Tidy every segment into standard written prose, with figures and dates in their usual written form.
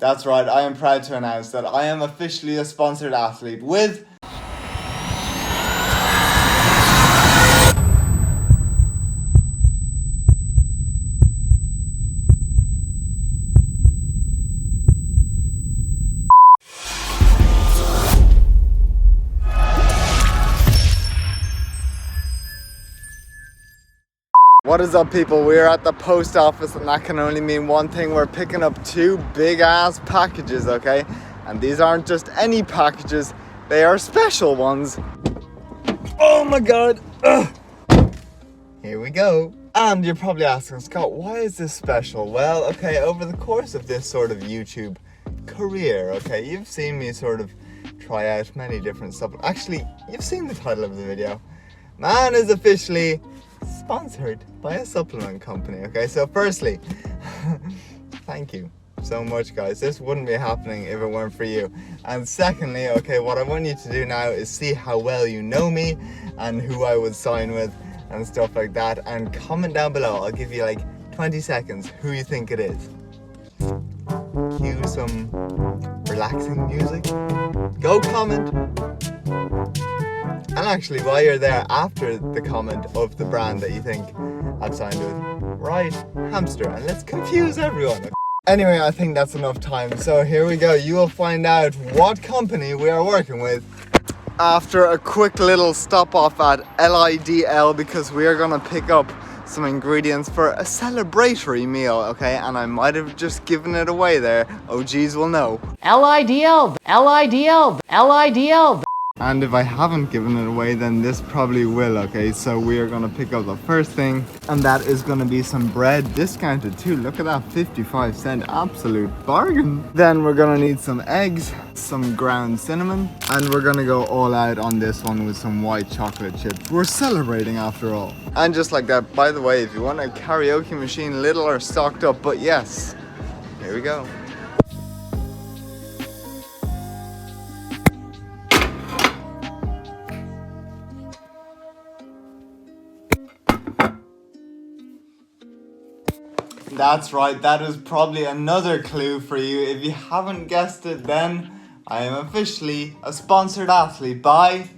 That's right, I am proud to announce that I am officially a sponsored athlete with... What is up, people? We're at the post office and that can only mean one thing. We're picking up two big ass packages, okay? And these aren't just any packages, they are special ones. Oh my god! Ugh. Here we go. And you're probably asking, Scott, why is this special? Well, okay, over the course of this sort of YouTube career, okay, you've seen me sort of try out many different stuff. Actually, you've seen the title of the video. Man is officially sponsored by a supplement company, okay? So firstly, thank you so much, guys. This wouldn't be happening if it weren't for you. And secondly, okay, what I want you to do now is see how well you know me and who I would sign with and stuff like that, and comment down below. I'll give you like 20 seconds who you think it is. Cue some relaxing music. Go comment. And actually, while you're there, after the comment of the brand that you think I've signed with, write hamster and let's confuse everyone. Anyway, I think that's enough time. So here we go. You will find out what company we are working with after a quick little stop off at LIDL, because we are gonna pick up some ingredients for a celebratory meal, okay? And I might have just given it away there. OGs will know. LIDL, LIDL, LIDL. And if I haven't given it away, then this probably will, okay? So we are gonna pick up the first thing, and that is gonna be some bread, discounted too. Look at that, 55-cent, absolute bargain. Then we're gonna need some eggs, some ground cinnamon, and we're gonna go all out on this one with some white chocolate chips. We're celebrating after all. And just like that, by the way, if you want a karaoke machine, little or stocked up, but yes, here we go. That's right, that is probably another clue for you. If you haven't guessed it, then I am officially a sponsored athlete by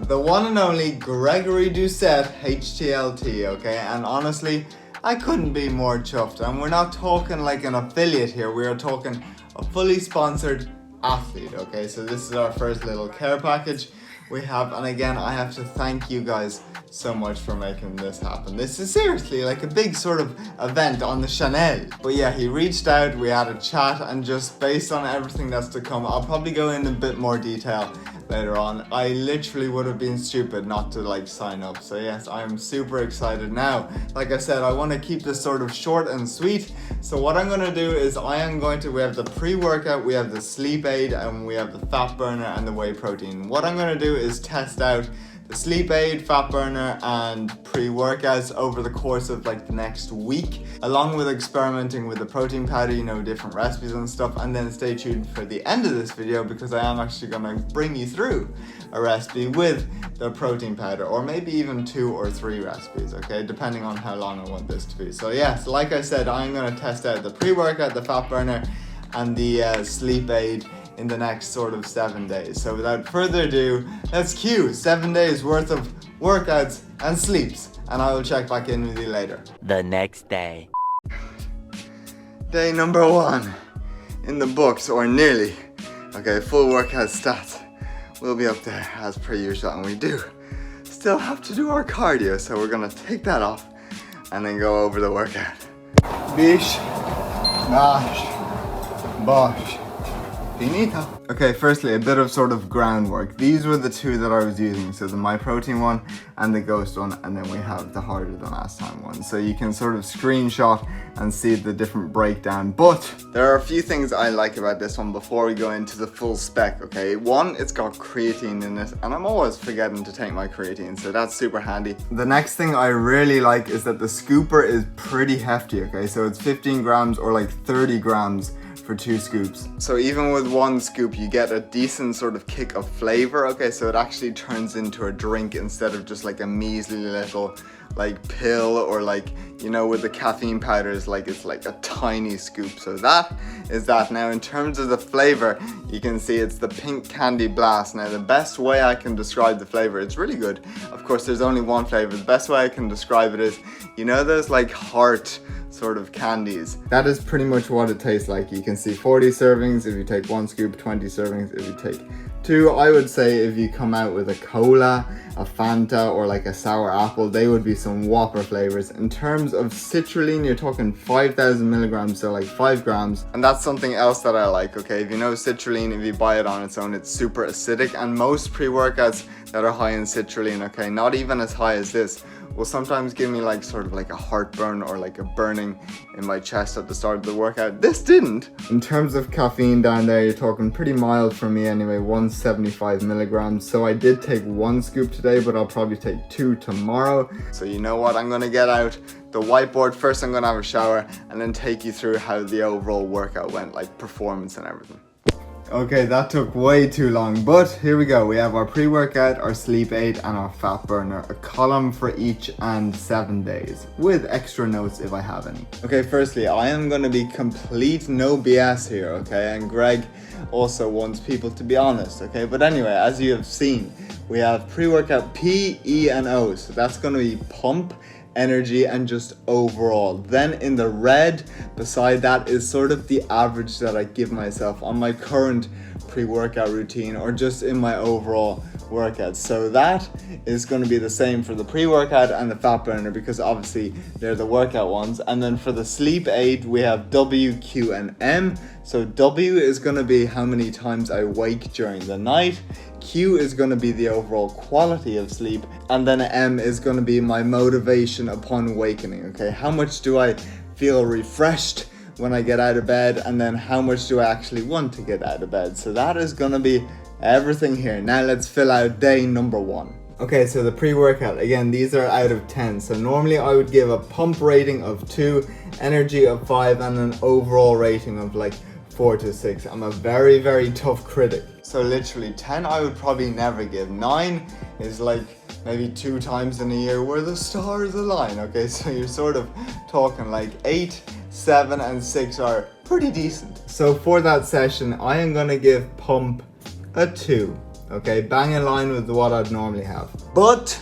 the one and only Gregory Doucette HTLT, okay? And honestly, I couldn't be more chuffed. And we're not talking like an affiliate here, we are talking a fully sponsored athlete, okay? So this is our first little care package we have, and again, I have to thank you guys so much for making this happen. This is seriously like a big sort of event on the Chanel. But yeah, he reached out, we had a chat, and just based on everything that's to come, I'll probably go in a bit more detail later on. I literally would have been stupid not to like sign up. So yes, I am super excited now. Like I said, I want to keep this sort of short and sweet. So what I'm going to do is we have the pre-workout, we have the sleep aid, and we have the fat burner and the whey protein. What I'm going to do is test out the sleep aid, fat burner, and pre-workouts over the course of like the next week, along with experimenting with the protein powder, you know, different recipes and stuff. And then stay tuned for the end of this video, because I am actually gonna bring you through a recipe with the protein powder, or maybe even 2 or 3 recipes, okay, depending on how long I want this to be. So yes, like I said, I'm gonna test out the pre-workout, the fat burner, and the sleep aid in the next sort of 7 days. So without further ado, let's cue 7 days worth of workouts and sleeps, and I will check back in with you later. The next day. Day number 1 in the books, or nearly. Okay, full workout stats will be up there as per usual, and we do still have to do our cardio, so we're gonna take that off and then go over the workout. Bish, bash, bosh. Finito. Okay, firstly, a bit of sort of groundwork. These were the 2 that I was using, so the My Protein one and the Ghost one, and then we have the Harder Than Last Time one. So you can sort of screenshot and see the different breakdown. But there are a few things I like about this one before we go into the full spec, okay? One, it's got creatine in it, and I'm always forgetting to take my creatine, so that's super handy. The next thing I really like is that the scooper is pretty hefty, okay? So it's 15 grams or like 30 grams for 2 scoops. So even with 1 scoop, you get a decent sort of kick of flavor, okay? So it actually turns into a drink instead of just like a measly little like pill or like, you know, with the caffeine powders, like it's like a tiny scoop. So that is that. Now in terms of the flavor, you can see it's the pink candy blast. Now the best way I can describe the flavor, it's really good. Of course there's only one flavor. The best way I can describe it is, you know those like heart sort of candies? That is pretty much what it tastes like. You can see 40 servings if you take 1 scoop, 20 servings if you take 2. I would say if you come out with a cola, a Fanta, or like a sour apple, they would be some whopper flavors. In terms of citrulline, you're talking 5,000 milligrams, so like 5 grams. And that's something else that I like, okay? If you know citrulline, if you buy it on its own, it's super acidic, and most pre-workouts that are high in citrulline, okay, not even as high as this, will sometimes give me like sort of like a heartburn or like a burning in my chest at the start of the workout. This didn't. In terms of caffeine down there, you're talking pretty mild for me anyway, 175 milligrams. So I did take 1 scoop today, but I'll probably take 2 tomorrow. So you know what, I'm gonna get out the whiteboard. First I'm gonna have a shower and then take you through how the overall workout went, like performance and everything. Okay, that took way too long, but here we go. We have our pre-workout, our sleep aid, and our fat burner. A column for each and 7 days, with extra notes if I have any. Okay, firstly, I am going to be complete no BS here, okay? And Greg also wants people to be honest, okay? But anyway, as you have seen, we have pre-workout P, E, and O. So that's going to be pump, energy, and just overall. Then in the red beside that is sort of the average that I give myself on my current pre-workout routine or just in my overall workout. So that is going to be the same for the pre-workout and the fat burner because obviously they're the workout ones. And then for the sleep aid we have W, Q, and M. So W is going to be how many times I wake during the night. Q is going to be the overall quality of sleep, and then M is going to be my motivation upon awakening, okay? How much do I feel refreshed when I get out of bed, and then how much do I actually want to get out of bed? So that is going to be everything here. Now let's fill out day number 1. Okay, so the pre-workout, again, these are out of 10. So normally I would give a pump rating of 2, energy of 5, and an overall rating of like 4 to 6. I'm a very, very tough critic. So literally 10 I would probably never give. 9 is like maybe 2 times in a year where the stars align, okay? So you're sort of talking like 8, 7, and 6 are pretty decent. So for that session, I am gonna give pump a 2, okay? Bang in line with what I'd normally have. But,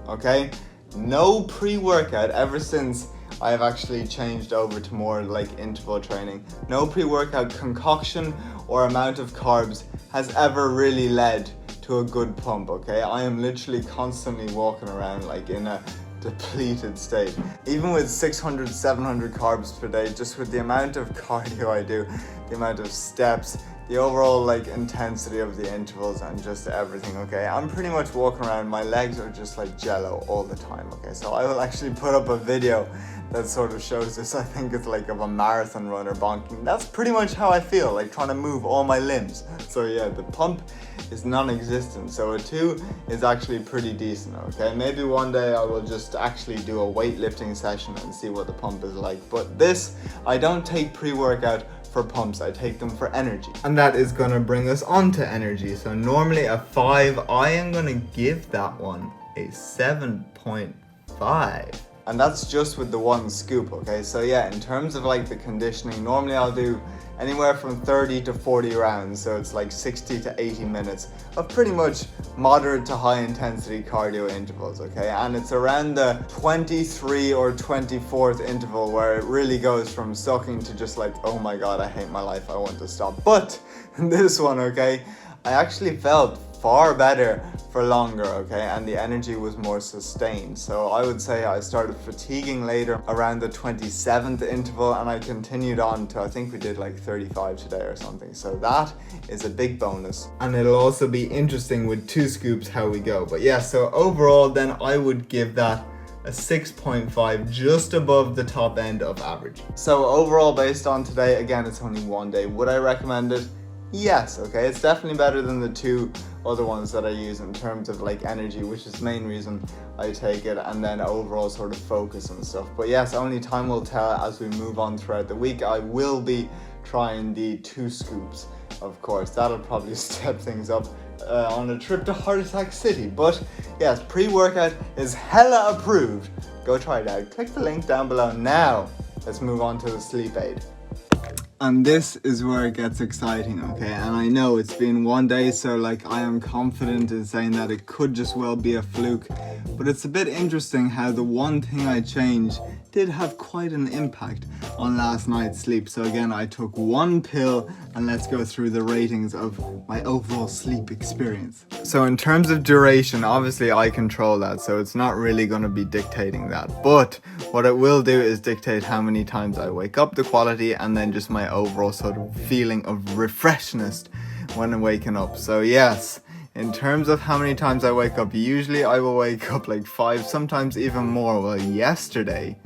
okay? No pre-workout ever since I have actually changed over to more like interval training. No pre-workout concoction or amount of carbs has ever really led to a good pump, okay? I am literally constantly walking around like in a depleted state. Even with 600, 700 carbs per day, just with the amount of cardio I do, the amount of steps, the overall like intensity of the intervals and just everything, okay? I'm pretty much walking around, my legs are just like jello all the time, okay? So I will actually put up a video that sort of shows this. I think it's like of a marathon runner bonking. That's pretty much how I feel, like trying to move all my limbs. So yeah, the pump is non-existent. So a 2 is actually pretty decent, okay? Maybe one day I will just actually do a weightlifting session and see what the pump is like. But this, I don't take pre-workout for pumps, I take them for energy. And that is gonna bring us on to energy. So normally a 5, I am gonna give that one a 7.5. And that's just with the 1 scoop, okay? So yeah, in terms of like the conditioning, normally I'll do anywhere from 30 to 40 rounds. So it's like 60 to 80 minutes of pretty much moderate to high intensity cardio intervals, okay? And it's around the 23 or 24th interval where it really goes from sucking to just like, oh my God, I hate my life, I want to stop. But this one, okay, I actually felt far better for longer, okay, and the energy was more sustained. So I would say I started fatiguing later around the 27th interval, and I continued on to, I think we did like 35 today or something. So that is a big bonus, and it'll also be interesting with 2 scoops how we go. But yeah, so overall then I would give that a 6.5, just above the top end of average. So overall, based on today, again, it's only 1 day. Would I recommend it? Yes, okay, it's definitely better than the 2 other ones that I use in terms of like energy, which is the main reason I take it, and then overall sort of focus and stuff. But yes, only time will tell as we move on throughout the week. I will be trying the 2 scoops, of course. That'll probably step things up on a trip to Heart Attack City. But yes, pre-workout is hella approved. Go try it out. Click the link down below now. Let's move on to the sleep aid. And this is where it gets exciting, okay? And I know it's been one day, so like I am confident in saying that it could just well be a fluke. But it's a bit interesting how the one thing I changed did have quite an impact on last night's sleep. So again, I took one pill and let's go through the ratings of my overall sleep experience. So in terms of duration, obviously I control that, so it's not really going to be dictating that. But what it will do is dictate how many times I wake up, the quality, and then just my overall sort of feeling of refreshness when I'm waking up. So yes, in terms of how many times I wake up, usually I will wake up like 5, sometimes even more. Well, yesterday,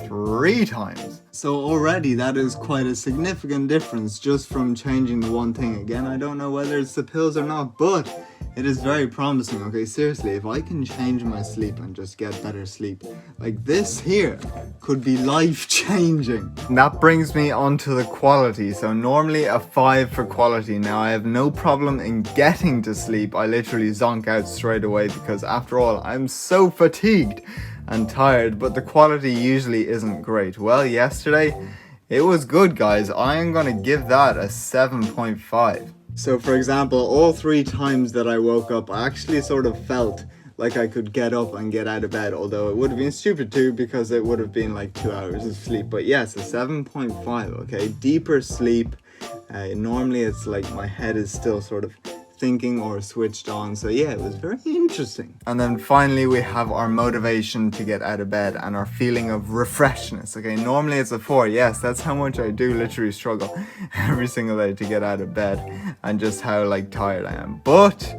3 times. So already that is quite a significant difference just from changing the one thing. Again, I don't know whether it's the pills or not, but it is very promising. Okay, seriously, if I can change my sleep and just get better sleep, like this here could be life-changing. That brings me on to the quality. So normally a 5 for quality. Now I have no problem in getting to sleep. I literally zonk out straight away because after all, I'm so fatigued and tired, but the quality usually isn't great. Well, yesterday it was good, guys. I am gonna give that a 7.5. So for example, all 3 times that I woke up, I actually sort of felt like I could get up and get out of bed, although it would have been stupid too because it would have been like 2 hours of sleep. But yes, a 7.5, okay? Deeper sleep. Normally it's like my head is still sort of thinking or switched on. So yeah, it was very interesting. And then finally we have our motivation to get out of bed and our feeling of refreshness. Okay, normally it's a 4. Yes, that's how much I do literally struggle every single day to get out of bed and just how like tired I am. But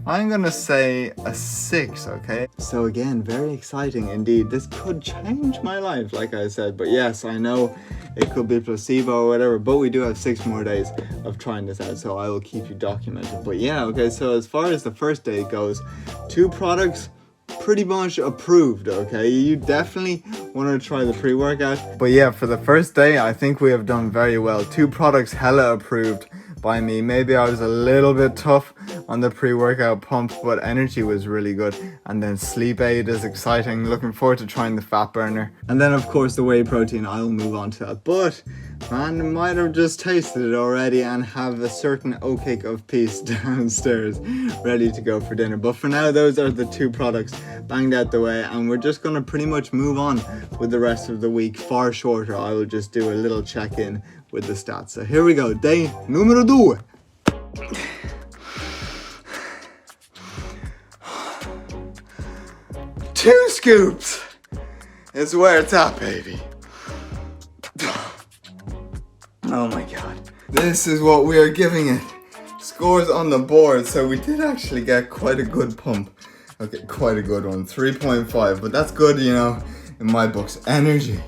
I'm gonna say a 6, okay? So again, very exciting indeed. This could change my life, like I said. But yes, I know it could be placebo or whatever, but we do have 6 more days of trying this out, so I will keep you documented. But yeah, okay, so as far as the first day goes, 2 products pretty much approved, okay? You definitely want to try the pre-workout. But yeah, for the first day, I think we have done very well. 2 products hella approved by me. Maybe I was a little bit tough on the pre-workout pump, but energy was really good. And then sleep aid is exciting. Looking forward to trying the fat burner. And then of course the whey protein, I'll move on to that. But man, I might have just tasted it already and have a certain oatcake of peace downstairs ready to go for dinner. But for now, those are the 2 products banged out the way, and we're just gonna pretty much move on with the rest of the week far shorter. I will just do a little check-in with the stats. So here we go, day numero 2. Two scoops is where it's at, baby. Oh my god. This is what we are giving it. Scores on the board, so we did actually get quite a good pump. Okay, quite a good one, 3.5, but that's good, you know, in my books. Energy.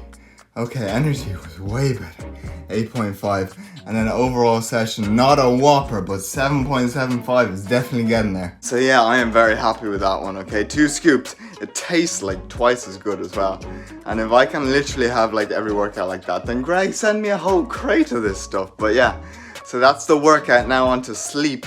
Okay, energy was way better, 8.5. And then overall session, not a whopper, but 7.75 is definitely getting there. So yeah, I am very happy with that one, okay? 2 scoops, it tastes like twice as good as well. And if I can literally have like every workout like that, then Greg, send me a whole crate of this stuff. But yeah, so that's the workout. Now on to sleep.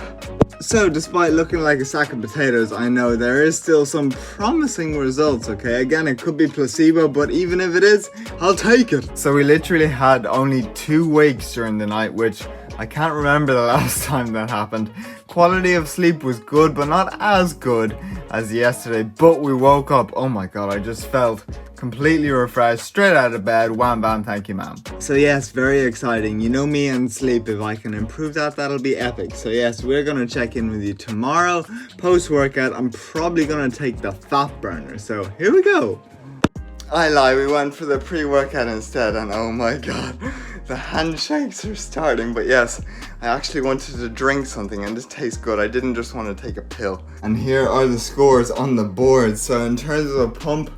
So despite looking like a sack of potatoes, I know there is still some promising results, okay? Again, it could be placebo, but even if it is, I'll take it. So we literally had only 2 wakes during the night, which I can't remember the last time that happened. Quality of sleep was good, but not as good as yesterday. But we woke up, oh my god, I just felt completely refreshed, straight out of bed, wham bam, thank you ma'am. So yes, very exciting. You know me and sleep, if I can improve that, that'll be epic. So yes, we're gonna check in with you tomorrow. Post-workout, I'm probably gonna take the fat burner. So here we go. I lie, we went for the pre-workout instead, and oh my god, the handshakes are starting. But yes, I actually wanted to drink something and this tastes good. I didn't just want to take a pill. And here are the scores on the board. So in terms of a pump,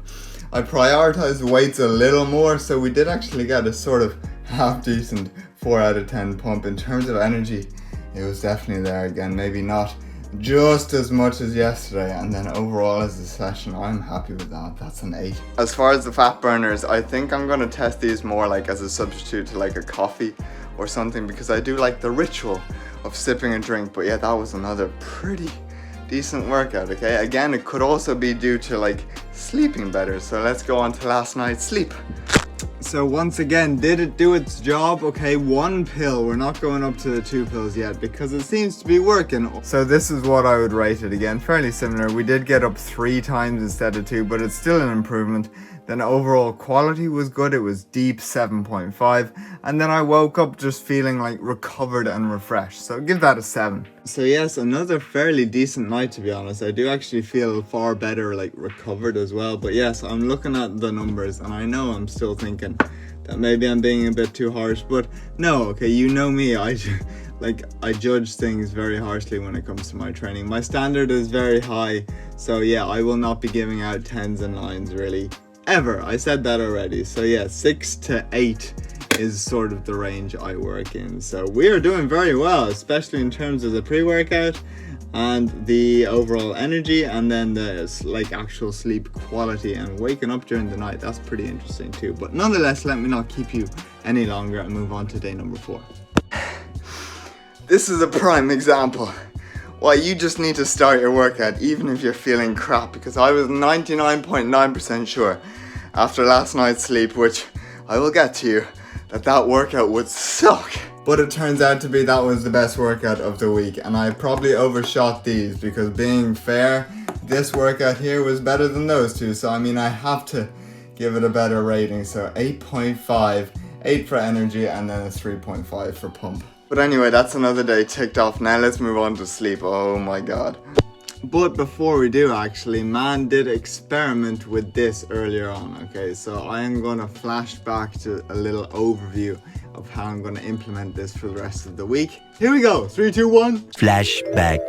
I prioritized weights a little more, so we did actually get a sort of half decent 4 out of 10 pump. In terms of energy, it was definitely there again, maybe not just as much as yesterday. And then overall as a session, I'm happy with that. That's an 8. As far as the fat burners, I think I'm gonna test these more like as a substitute to like a coffee or something, because I do like the ritual of sipping a drink. But yeah, that was another pretty decent workout, okay? Again, it could also be due to like sleeping better. So let's go on to last night's sleep. So once again, did it do its job? Okay, 1 pill. We're not going up to the 2 pills yet because it seems to be working. So this is what I would rate it again. Fairly similar. We did get up 3 times instead of 2, but it's still an improvement. Then overall quality was good. It was deep 7.5. And then I woke up just feeling like recovered and refreshed. So give that a 7. So yes, another fairly decent night, to be honest. I do actually feel far better, like recovered as well. But yes, I'm looking at the numbers and I know I'm still thinking that maybe I'm being a bit too harsh. But no, okay, you know me. I judge things very harshly when it comes to my training. My standard is very high. So yeah, I will not be giving out 10s and 9s really. Ever. I said that already. So yeah, 6 to 8 is sort of the range I work in. So we are doing very well, especially in terms of the pre-workout and the overall energy, and then the like actual sleep quality and waking up during the night. That's pretty interesting too. But nonetheless, let me not keep you any longer and move on to day number 4. This is a prime example why you just need to start your workout even if you're feeling crap, because I was 99.9% sure after last night's sleep, which I will get to you, that workout would suck. But it turns out to be that was the best workout of the week, and I probably overshot these because, being fair, this workout here was better than those two. So I mean, I have to give it a better rating. So 8.5, 8 for energy, and then a 3.5 for pump. But anyway, that's another day ticked off. Now let's move on to sleep. Oh my god. But before we do, actually, man did experiment with this earlier on, okay? So I am going to flash back to a little overview of how I'm going to implement this for the rest of the week. Here we go. 3, 2, 1. Flashback.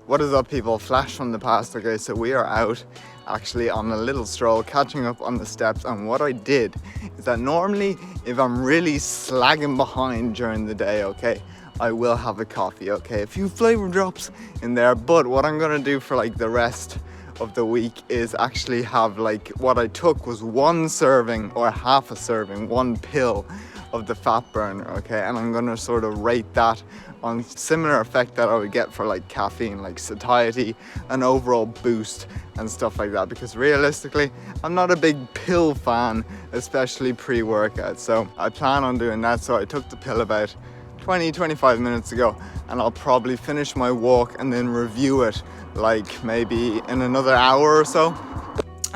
What is up, people? Flash from the past. Okay, so we are out actually on a little stroll, catching up on the steps. And what I did is that normally if I'm really slagging behind during the day, okay, I will have a coffee, okay, a few flavor drops in there. But what I'm gonna do for like the rest of the week is actually have, like, what I took was 1 serving or half a serving, 1 pill of the fat burner, okay, and I'm gonna sort of rate that on similar effect that I would get for like caffeine, like satiety and overall boost and stuff like that, because realistically I'm not a big pill fan, especially pre-workout. So I plan on doing that. So I took the pill about 20-25 minutes ago, and I'll probably finish my walk and then review it like maybe in another hour or so.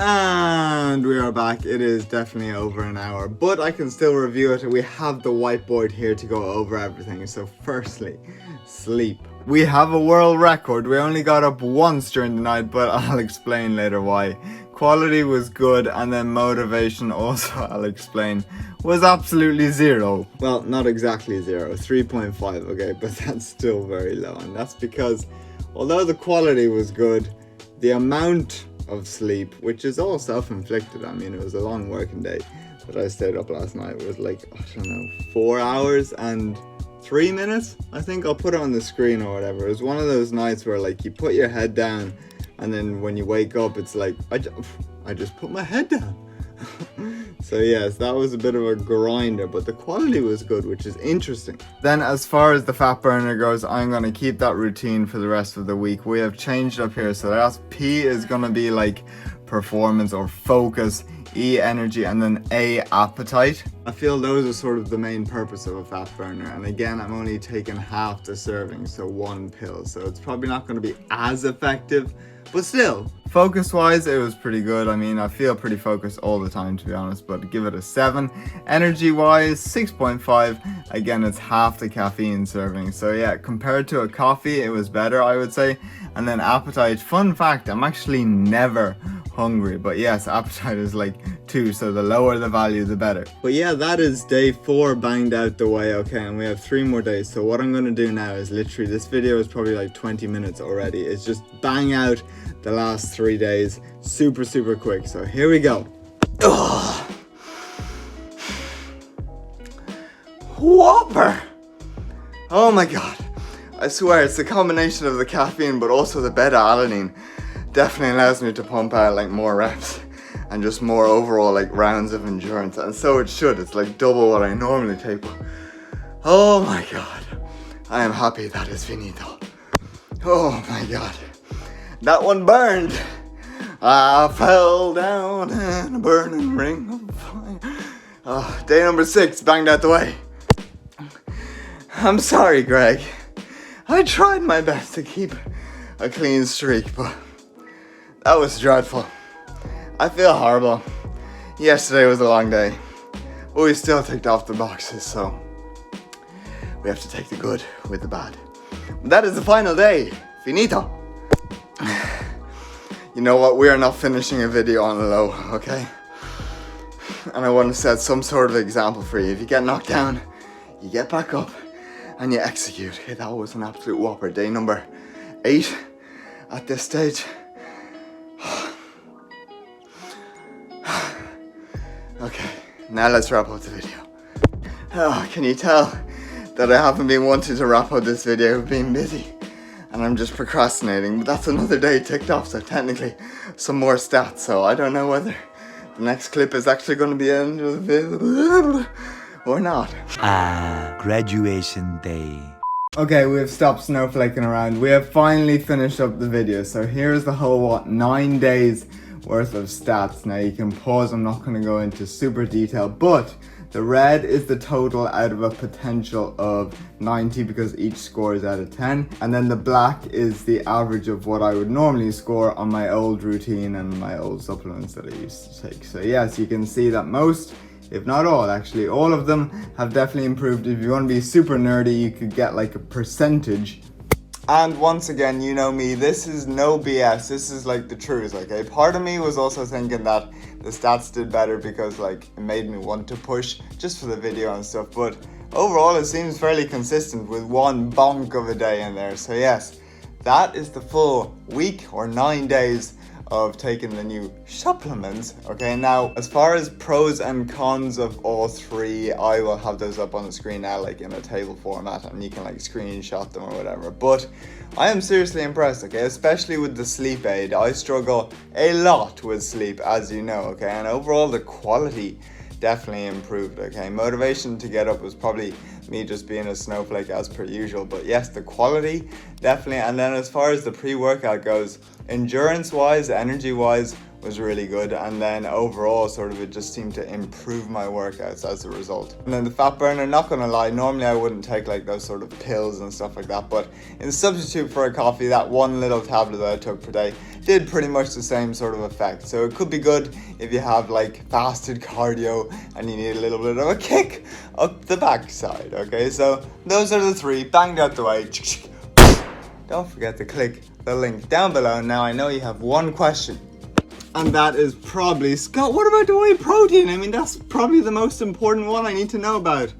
And we are back. It is definitely over an hour, but I can still review it. We have the whiteboard here to go over everything. So firstly, sleep. We have a world record. We only got up once during the night, but I'll explain later why. Quality was good, and then motivation also, I'll explain, was absolutely 0. Well, not exactly 0, 3.5, okay, but that's still very low. And that's because although the quality was good, the amount of sleep, which is all self-inflicted. I mean, it was a long working day that I stayed up last night. It was like, I don't know, 4 hours and 3 minutes. I think I'll put it on the screen or whatever. It was one of those nights where like you put your head down, and then when you wake up, it's like, I just put my head down. So yes, that was a bit of a grinder, but the quality was good, which is interesting. Then as far as the fat burner goes, I'm going to keep that routine for the rest of the week. We have changed up here. So that's P is going to be like performance or focus, E energy, and then A appetite. I feel those are sort of the main purpose of a fat burner. And again, I'm only taking half the serving, so 1 pill. So it's probably not going to be as effective, but still, focus wise, it was pretty good. I mean, I feel pretty focused all the time, to be honest, but give it a 7. Energy wise, 6.5. Again, it's half the caffeine serving. So yeah, compared to a coffee, it was better, I would say. And then appetite, fun fact, I'm actually never hungry, but yes, appetite is like 2, so the lower the value the better. But yeah, that is day 4 banged out the way, okay, and we have 3 more days. So what I'm going to do now is literally, this video is probably like 20 minutes already, it's just bang out the last 3 days super quick. So here we go. Ugh. Whopper! Oh my god, I swear it's the combination of the caffeine but also the beta-alanine definitely allows me to pump out like more reps and just more overall like rounds of endurance, and so it should. It's like double what I normally take. Oh my god, I am happy that is finito. Oh my god. That one burned. I fell down in a burning ring of fire. Day number 6, banged out the way. I'm sorry, Greg. I tried my best to keep a clean streak, but that was dreadful. I feel horrible. Yesterday was a long day, but we still ticked off the boxes, so we have to take the good with the bad. That is the final day. Finito. You know what? We are not finishing a video on a low, okay? And I want to set some sort of example for you. If you get knocked down, you get back up and you execute. Hey, that was an absolute whopper. Day number 8 at this stage. Okay, now let's wrap up the video. Oh, can you tell that I haven't been wanting to wrap up this video? I've been busy and I'm just procrastinating, but that's another day ticked off, so technically some more stats. So I don't know whether the next clip is actually going to be end of the video or not. Graduation day. Okay, we have stopped snowflaking around. We have finally finished up the video. So here's the whole 9 days worth of stats. Now you can pause, I'm not going to go into super detail, but the red is the total out of a potential of 90 because each score is out of 10. And then the black is the average of what I would normally score on my old routine and my old supplements that I used to take. So yes, you can see that most, if not all, actually all of them have definitely improved. If you want to be super nerdy, you could get like a percentage. And once again, you know me, this is no BS, this is like the truth, okay? Part of me was also thinking that the stats did better because like it made me want to push just for the video and stuff, but overall it seems fairly consistent with one bonk of a day in there. So yes, that is the full week or 9 days of taking the new supplements. Okay, now as far as pros and cons of all 3, I will have those up on the screen now, like in a table format, and you can like screenshot them or whatever. But I am seriously impressed, okay, especially with the sleep aid. I struggle a lot with sleep, as you know, okay, and overall the quality definitely improved, okay. Motivation to get up was probably me just being a snowflake as per usual, but yes, the quality definitely. And then as far as the pre-workout goes, endurance wise, energy wise, was really good, and then overall sort of it just seemed to improve my workouts as a result. And then the fat burner, not gonna lie, normally I wouldn't take like those sort of pills and stuff like that, but in substitute for a coffee, that one little tablet that I took per day did pretty much the same sort of effect. So it could be good if you have like fasted cardio and you need a little bit of a kick up the backside. Okay, so those are the 3, banged out the way. Don't forget to click the link down below. Now I know you have one question, and that is probably, Scott, what about the whey protein? I mean, that's probably the most important one I need to know about.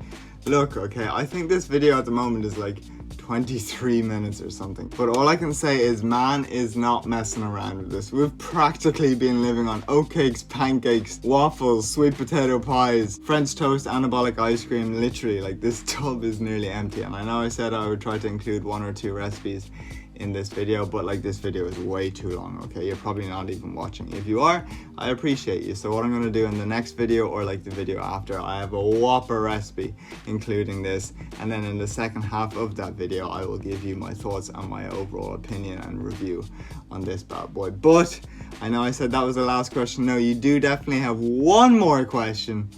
Look, okay, I think this video at the moment is like 23 minutes or something, but all I can say is man is not messing around with this. We've practically been living on oatcakes, pancakes, waffles, sweet potato pies, French toast, anabolic ice cream. Literally, like, this tub is nearly empty. And I know I said I would try to include 1 or 2 recipes in this video, but like this video is way too long, okay? You're probably not even watching. If you are, I appreciate you. So what I'm gonna do in the next video or like the video after, I have a whopper recipe including this, and then in the second half of that video I will give you my thoughts and my overall opinion and review on this bad boy. But I know I said that was the last question. No, you do definitely have one more question.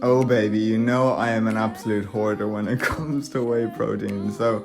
Oh baby, you know I am an absolute hoarder when it comes to whey protein. So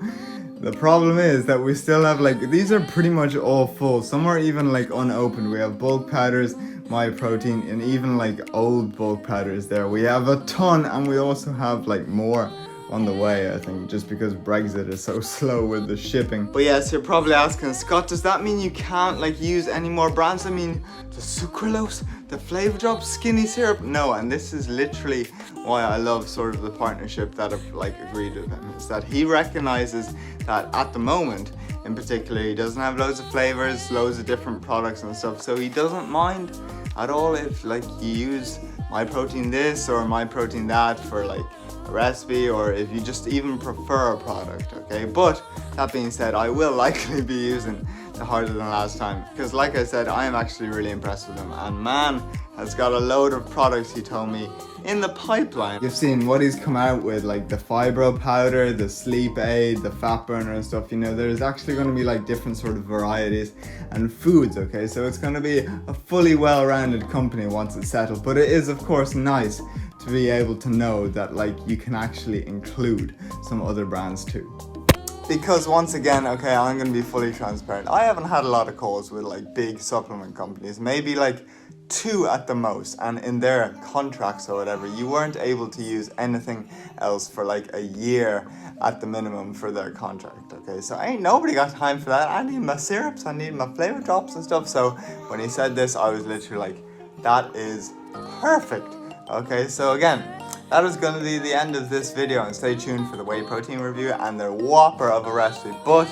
the problem is that we still have like, these are pretty much all full. Some are even like unopened. We have bulk powders, my protein, and even like old bulk powders there. We have a ton, and we also have like more on the way, I think, just because Brexit is so slow with the shipping. But yes, you're probably asking, Scott, does that mean you can't like use any more brands? I mean, the sucralose, the flavor drop, skinny syrup? No, and this is literally why I love sort of the partnership that I've like agreed with him, is that he recognizes that at the moment in particular he doesn't have loads of flavors, loads of different products and stuff, so he doesn't mind at all if like you use my protein this or my protein that for like a recipe, or if you just even prefer a product, okay? But that being said, I will likely be using harder than last time. Because like I said, I am actually really impressed with him. And man has got a load of products, he told me, in the pipeline. You've seen what he's come out with, like the fibro powder, the sleep aid, the fat burner and stuff. You know, there's actually going to be like different sort of varieties and foods, okay? So it's going to be a fully well-rounded company once it's settled. But it is, of course, nice to be able to know that like you can actually include some other brands too. Because once again, okay, I'm going to be fully transparent. I haven't had a lot of calls with like big supplement companies, maybe like 2 at the most, and in their contracts or whatever, you weren't able to use anything else for like a year at the minimum for their contract, okay? So ain't nobody got time for that. I need my syrups, I need my flavor drops and stuff. So when he said this, I was literally like, that is perfect, okay? So again, that is going to be the end of this video, and stay tuned for the whey protein review and their whopper of a recipe. But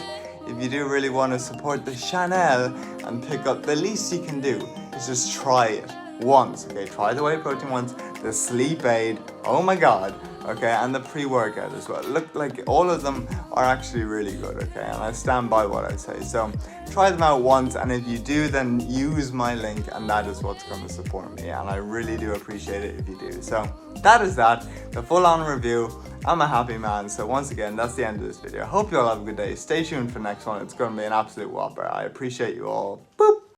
if you do really want to support the channel and pick up, the least you can do is just try it once, okay? Try the whey protein once, the sleep aid, oh my god, okay? And the pre-workout as well. Look, like all of them are actually really good, okay? And I stand by what I say. So try them out once, and if you do, then use my link, and that is what's going to support me. And I really do appreciate it if you do. So that is that, the full-on review. I'm a happy man. So once again, that's the end of this video. I hope you all have a good day. Stay tuned for the next one. It's going to be an absolute whopper. I appreciate you all.